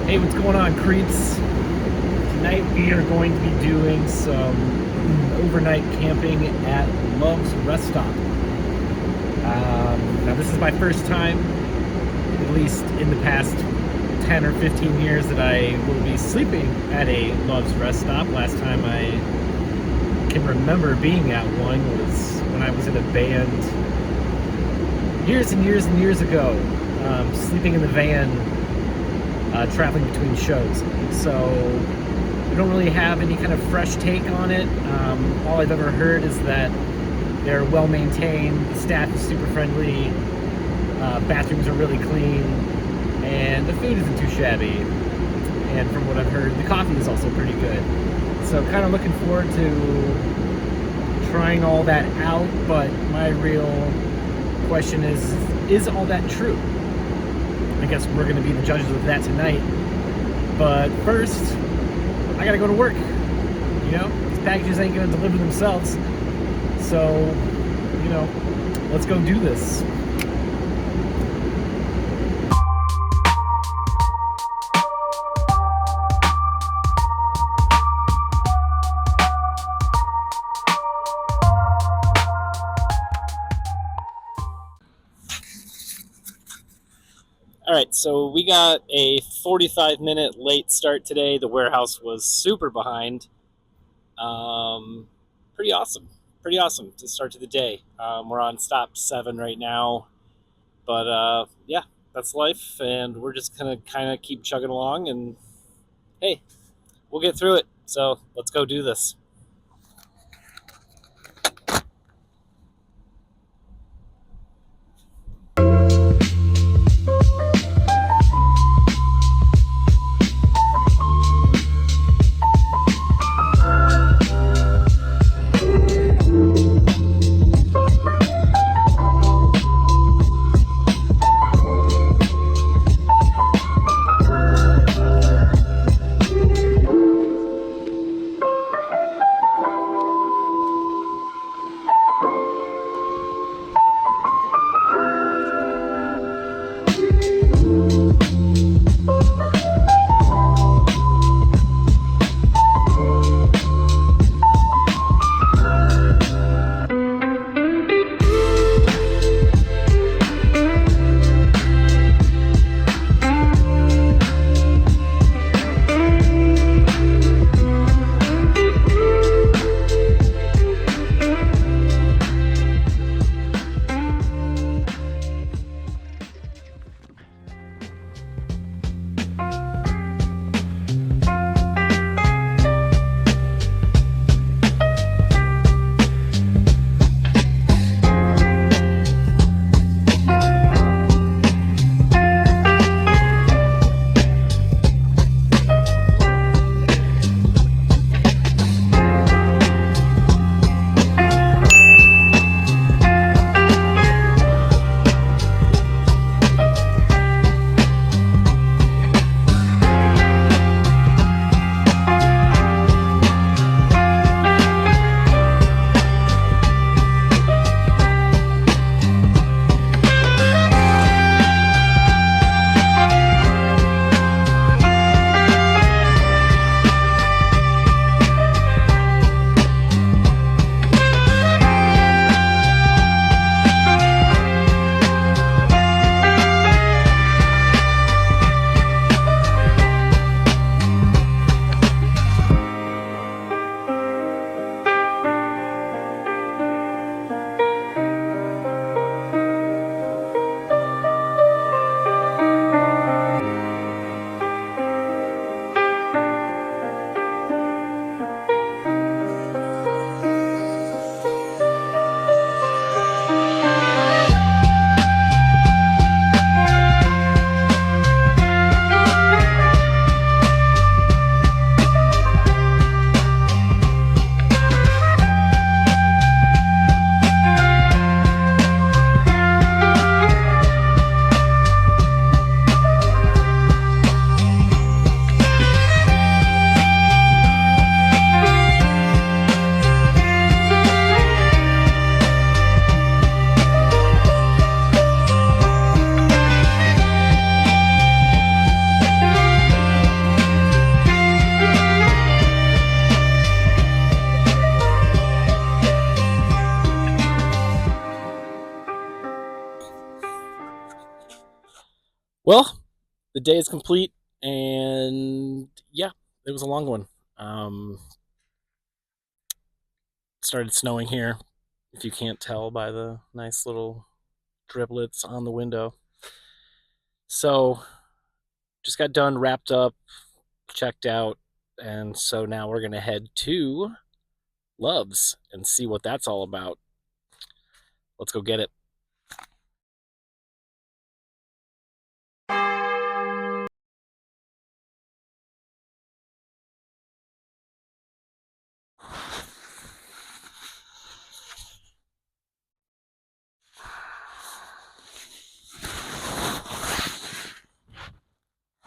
Hey, what's going on, creeps? Tonight we are going to be doing some overnight camping at Love's Rest Stop. Now this is my first time, at least in the past 10 or 15 years, that I will be sleeping at a Love's Rest Stop. Last time I can remember being at one was when I was in a band years and years and years ago, sleeping in the van, traveling between shows. So we don't really have any kind of fresh take on it. All I've ever heard is that they're well maintained, the staff is super friendly, bathrooms are really clean, and the food isn't too shabby. And from what I've heard, the coffee is also pretty good. So kind of looking forward to trying all that out, but my real question is all that true? I guess we're going to be the judges of that tonight. But first, I got to go to work. You know, these packages ain't going to deliver themselves. So, you know, let's go do this. All right, so we got a 45-minute late start today. The warehouse was super behind. Pretty awesome. Pretty awesome to start to the day. We're on stop 7 right now. But yeah, that's life, and we're just going to kind of keep chugging along, and hey, we'll get through it. So let's go do this. Well, the day is complete, and yeah, it was a long one. Um, Started snowing here, if you can't tell by the nice little driblets on the window. So just got done, wrapped up, checked out, and so now we're gonna head to Loves and see what that's all about. Let's go get it.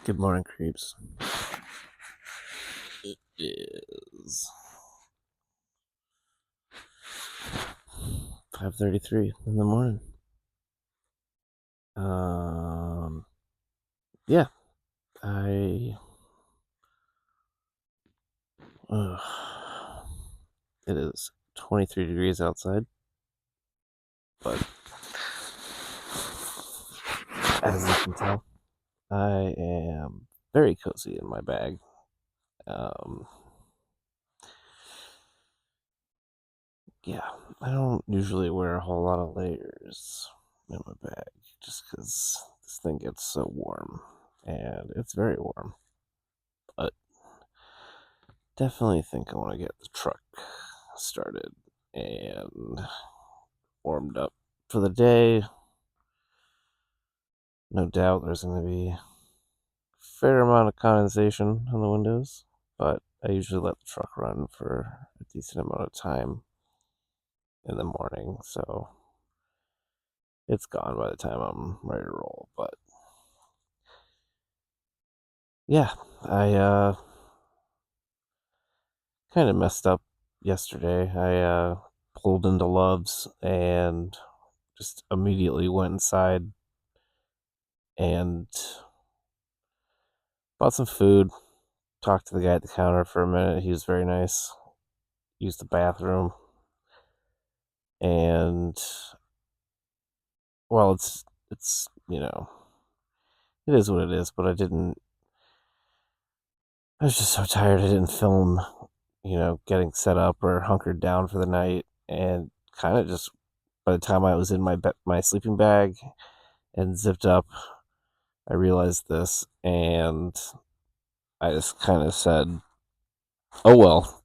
Good morning, creeps. It is 5:33 in the morning. Yeah, I. Uh, it is 23 degrees outside, but as you can tell, I am very cozy in my bag. Um, yeah, I don't usually wear a whole lot of layers in my bag just because this thing gets so warm, and it's very warm. But definitely think I want to get the truck started and warmed up for the day. No doubt there's going to be a fair amount of condensation on the windows, but I usually let the truck run for a decent amount of time in the morning, so it's gone by the time I'm ready to roll. But yeah, I kind of messed up yesterday. I pulled into Love's and just immediately went inside and bought some food. Talked to the guy at the counter for a minute. He was very nice. Used the bathroom, and well, it's it is what it is. But I didn't. I was just so tired. I didn't film, getting set up or hunkered down for the night, and kind of just by the time I was in my sleeping bag and zipped up, I realized this, and I just kind of said, "Oh well,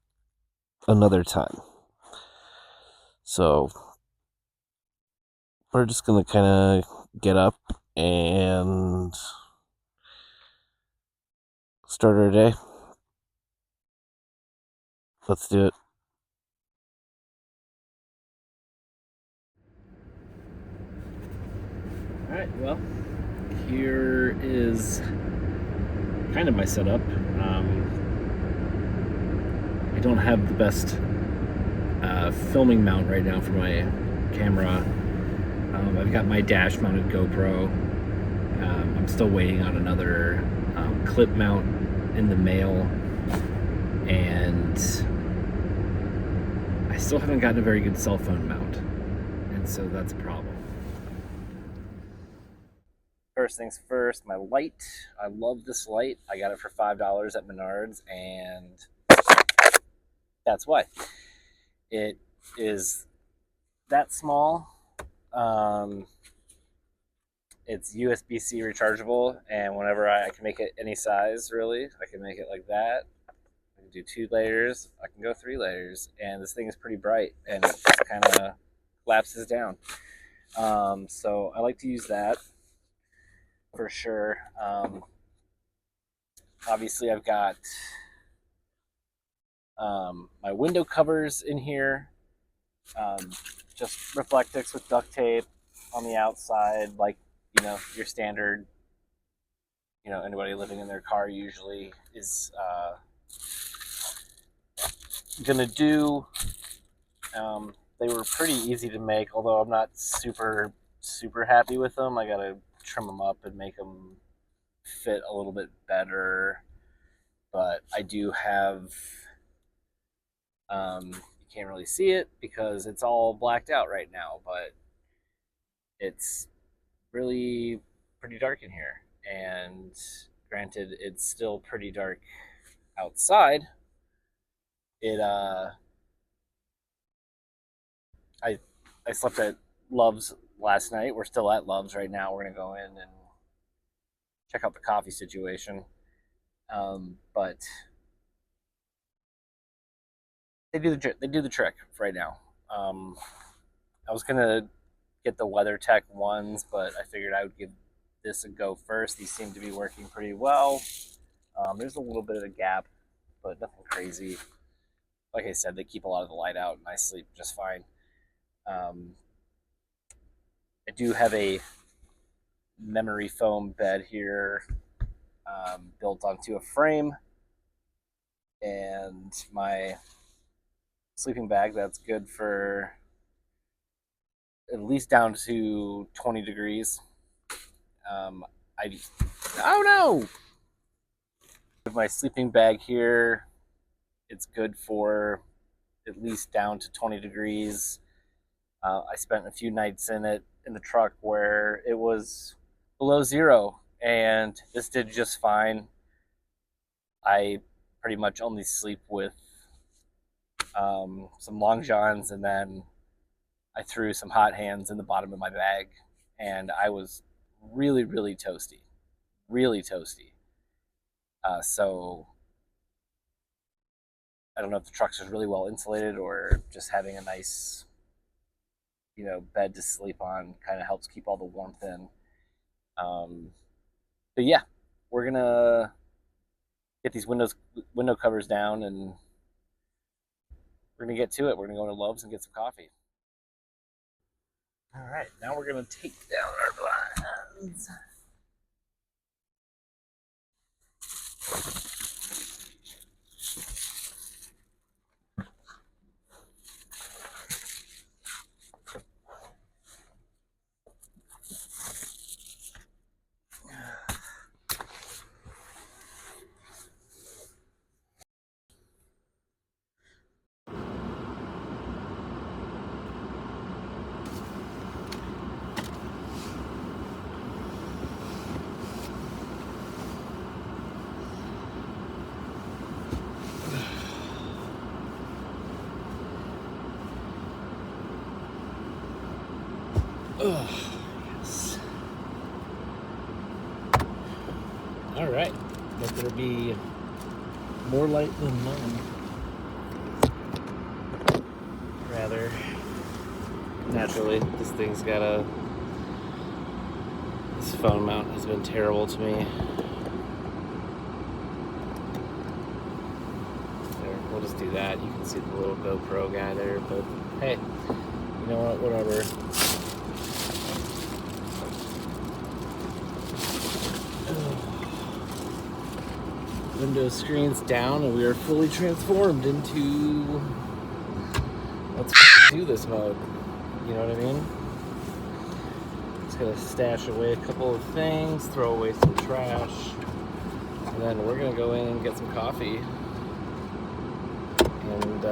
another time." So we're just gonna kind of get up and start our day. Let's do it. All right. Well, here is kind of my setup. I don't have the best filming mount right now for my camera. I've got my dash mounted GoPro. I'm still waiting on another clip mount in the mail, and I still haven't gotten a very good cell phone mount, and so that's a problem. First things first, my light. I love this light. I got it for $5 at Menards, and that's why. It is that small. Um, it's USB-C rechargeable, and whenever I can make it any size, really, I can make it like that. I can do 2 layers. I can go 3 layers, and this thing is pretty bright, and it just kind of collapses down. So I like to use that for sure. Obviously, I've got my window covers in here, um, just Reflectix with duct tape on the outside, like your standard. Anybody living in their car usually is gonna do. They were pretty easy to make, although I'm not super happy with them. I gotta trim them up and make them fit a little bit better. But I do have. You can't really see it because it's all blacked out right now, but it's really pretty dark in here, And granted, it's still pretty dark outside. It I I slept at Love's last night. We're still at Love's right now. We're gonna go in and check out the coffee situation. But they do the trick right now. Um, I was gonna get the WeatherTech ones, but I figured I would give this a go first. These seem to be working pretty well. There's a little bit of a gap, but nothing crazy. Like I said, they keep a lot of the light out, and I sleep just fine. Um, I do have a memory foam bed here, built onto a frame, and my sleeping bag that's good for at least down to 20 degrees. Um, I oh no! With my sleeping bag here, it's good for at least down to 20 degrees. I spent a few nights in it in the truck where it was below zero, and this did just fine. I pretty much only sleep with some long johns, and then I threw some hot hands in the bottom of my bag, and I was really, really toasty, really toasty. So I don't know if the truck's just really well insulated or just having a nice, bed to sleep on kind of helps keep all the warmth in. Um, but yeah, we're gonna get these window covers down, and we're gonna get to it. We're gonna go to Love's and get some coffee. All right, now we're gonna take down our blinds. Oh, yes. All right. Guess there'll be more light than none. Rather, naturally, this phone mount has been terrible to me. There, we'll just do that. You can see the little GoPro guy there, but hey, you know what? Whatever. Windows screens down, and we are fully transformed into let's do this mode. You know what I mean? Just gonna stash away a couple of things, throw away some trash, and then we're gonna go in and get some coffee. And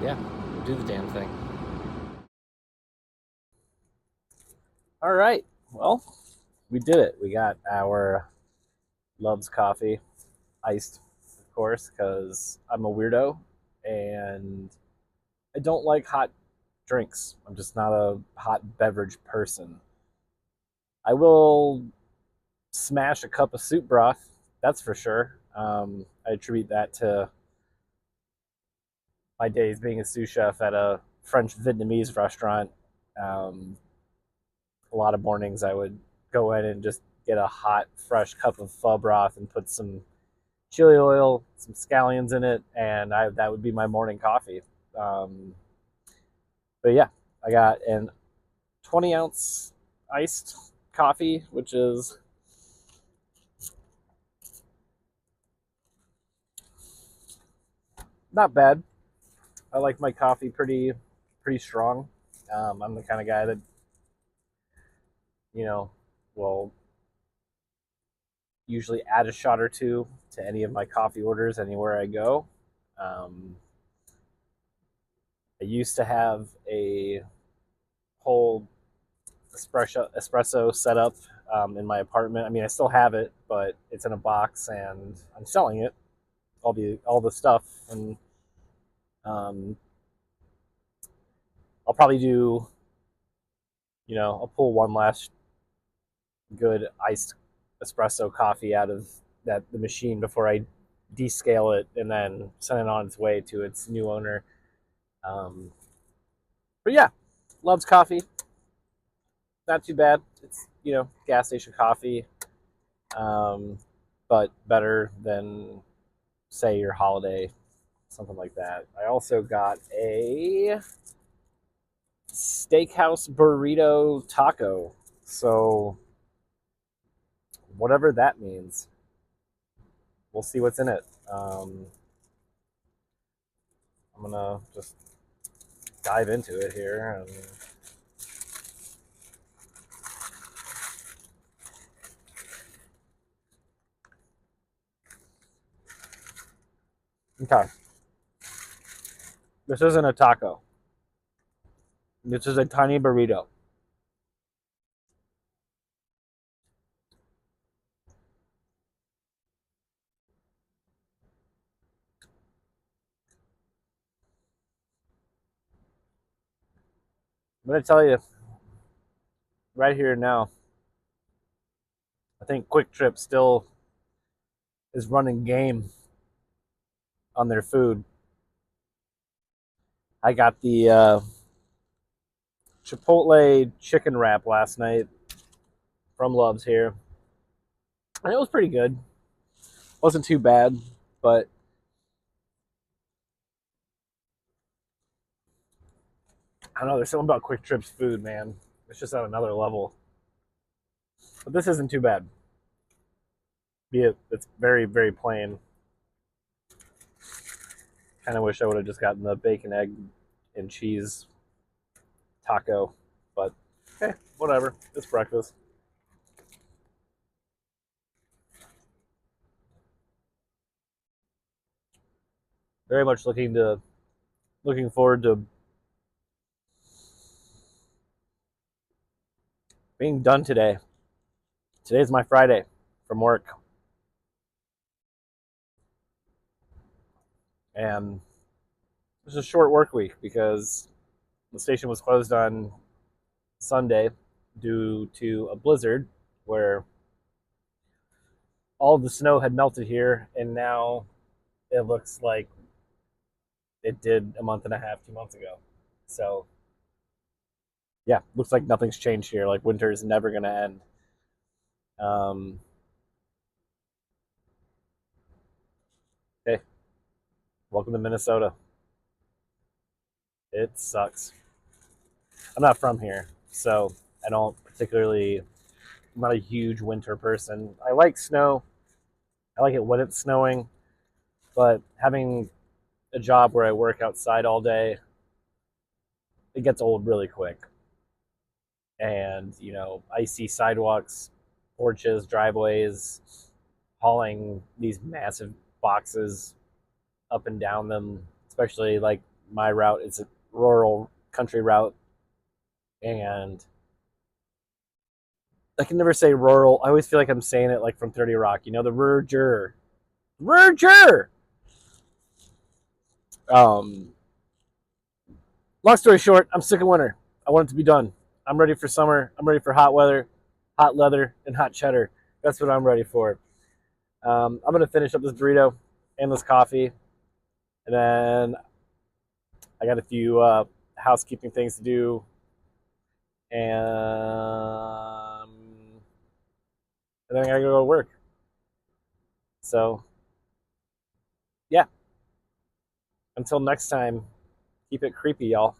yeah, we'll do the damn thing. All right, well, we did it. We got our Love's coffee, iced, of course, because I'm a weirdo and I don't like hot drinks. I'm just not a hot beverage person. I will smash a cup of soup broth, that's for sure. I attribute that to my days being a sous chef at a French Vietnamese restaurant. Um, a lot of mornings I would go in and just get a hot, fresh cup of pho broth and put some chili oil, some scallions in it, and that would be my morning coffee. Um, but yeah, I got an 20-ounce iced coffee, which is not bad. I like my coffee pretty strong. I'm the kind of guy that will usually add a shot or two to any of my coffee orders anywhere I go. Um, I used to have a whole espresso setup in my apartment. I mean, I still have it, but it's in a box, and I'm selling it. All the stuff, and um, I'll probably do. I'll pull one last good iced espresso coffee out of the machine before I descale it and then send it on its way to its new owner. Um, but yeah, loves coffee. Not too bad. It's gas station coffee, um, but better than say your holiday, something like that. I also got a steakhouse burrito taco. So whatever that means, we'll see what's in it. I'm gonna just dive into it here. Okay, this isn't a taco. This is a tiny burrito. I'm gonna tell you right here now. I think Quick Trip still is running game on their food. I got the Chipotle chicken wrap last night from Love's here, and it was pretty good. Wasn't too bad, but I don't know. There's something about Quick Trip's food, man. It's just on another level. But this isn't too bad. Be it, it's very, very plain. Kind of wish I would have just gotten the bacon, egg, and cheese taco, but hey, whatever. It's breakfast. Very much looking forward to being done today. Today's my Friday from work, and it was a short work week because the station was closed on Sunday due to a blizzard where all of the snow had melted here, and now it looks like it did a month and a half, 2 months ago. So yeah, looks like nothing's changed here. Like winter is never going to end. Um, hey, welcome to Minnesota. It sucks. I'm not from here, so I don't particularly. I'm not a huge winter person. I like snow. I like it when it's snowing, but having a job where I work outside all day, it gets old really quick. And icy sidewalks, porches, driveways, hauling these massive boxes up and down them, especially like my route. It's a rural country route, and I can never say rural. I always feel like I'm saying it like from 30 Rock. The Verger. Verger! Um, Long story short, I'm sick of winter. I want it to be done. I'm ready for summer. I'm ready for hot weather, hot leather, and hot cheddar. That's what I'm ready for. I'm going to finish up this burrito and this coffee. And then I got a few housekeeping things to do. And then I got to go to work. So, yeah. Until next time, keep it creepy, y'all.